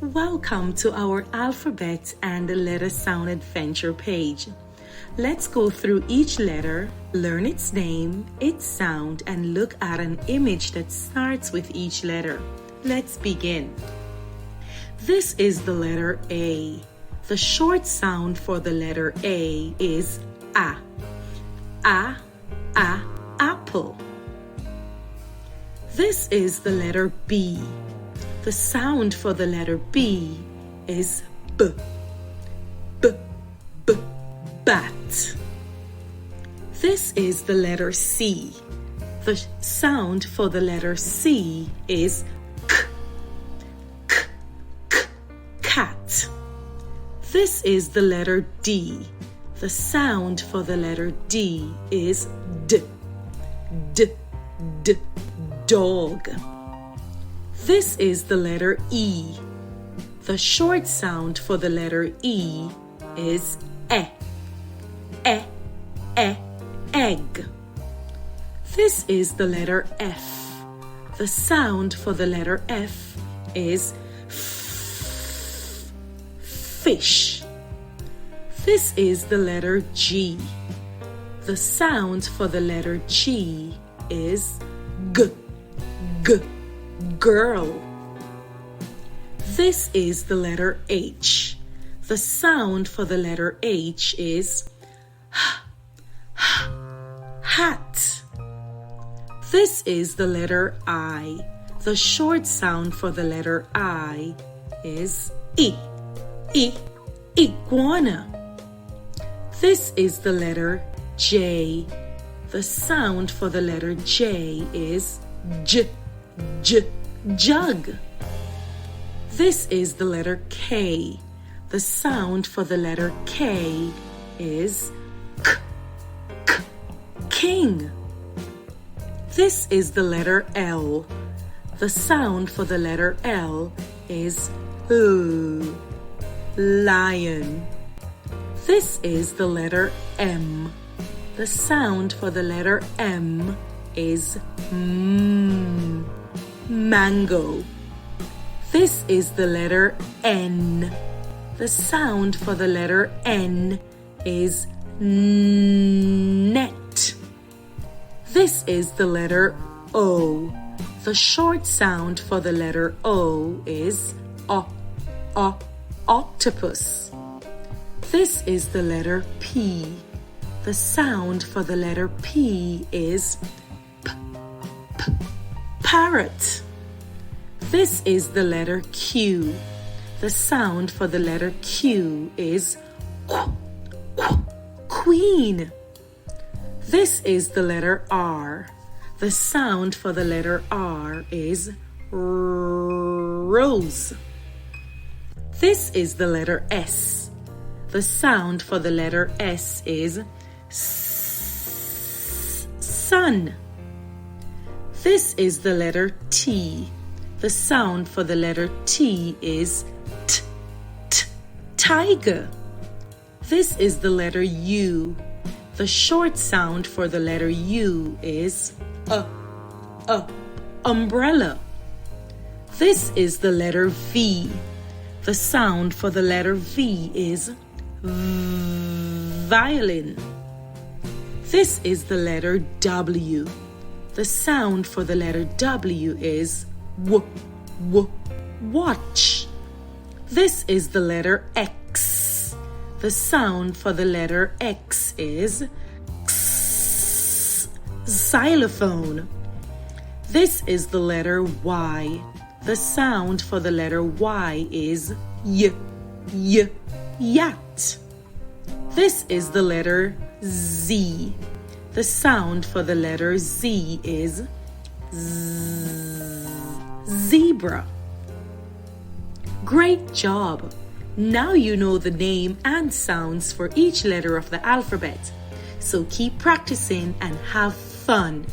Welcome to our alphabet and letter sound adventure page. Let's go through each letter, learn its name, its sound, and look at an image that starts with each letter. Let's begin. This is the letter A. The short sound for the letter A is A. Apple. This is the letter B. The sound for the letter B is B. Bat. This is the letter C. The sound for the letter C is K. Cat. This is the letter D. The sound for the letter D is D. Dog. This is the letter E. The short sound for the letter E is egg. This is the letter F. The sound for the letter F is fish. This is the letter G. The sound for the letter G is girl. This is the letter H. The sound for the letter H is hat. This is the letter I. The short sound for the letter I is iguana. This is the letter J. The sound for the letter J is jug. This is the letter K. The sound for the letter K is king. This is the letter L. The sound for the letter L is lion. This is the letter M. The sound for the letter M is mango. This is the letter N. The sound for the letter N is net. This is the letter O. The short sound for the letter O is octopus. This is the letter P. The sound for the letter P is parrot. This is the letter Q. The sound for the letter Q is queen. This is the letter R. The sound for the letter R is rose. This is the letter S. The sound for the letter S is sun. This is the letter T. The sound for the letter T is tiger. This is the letter U. The short sound for the letter U is umbrella. This is the letter V. The sound for the letter V is violin. This is the letter W. The sound for the letter W is watch. This is the letter X. The sound for the letter X is xylophone. This is the letter Y. The sound for the letter Y is yacht. This is the letter Z. The sound for the letter Z is zebra. Great job! Now you know the name and sounds for each letter of the alphabet. So keep practicing and have fun.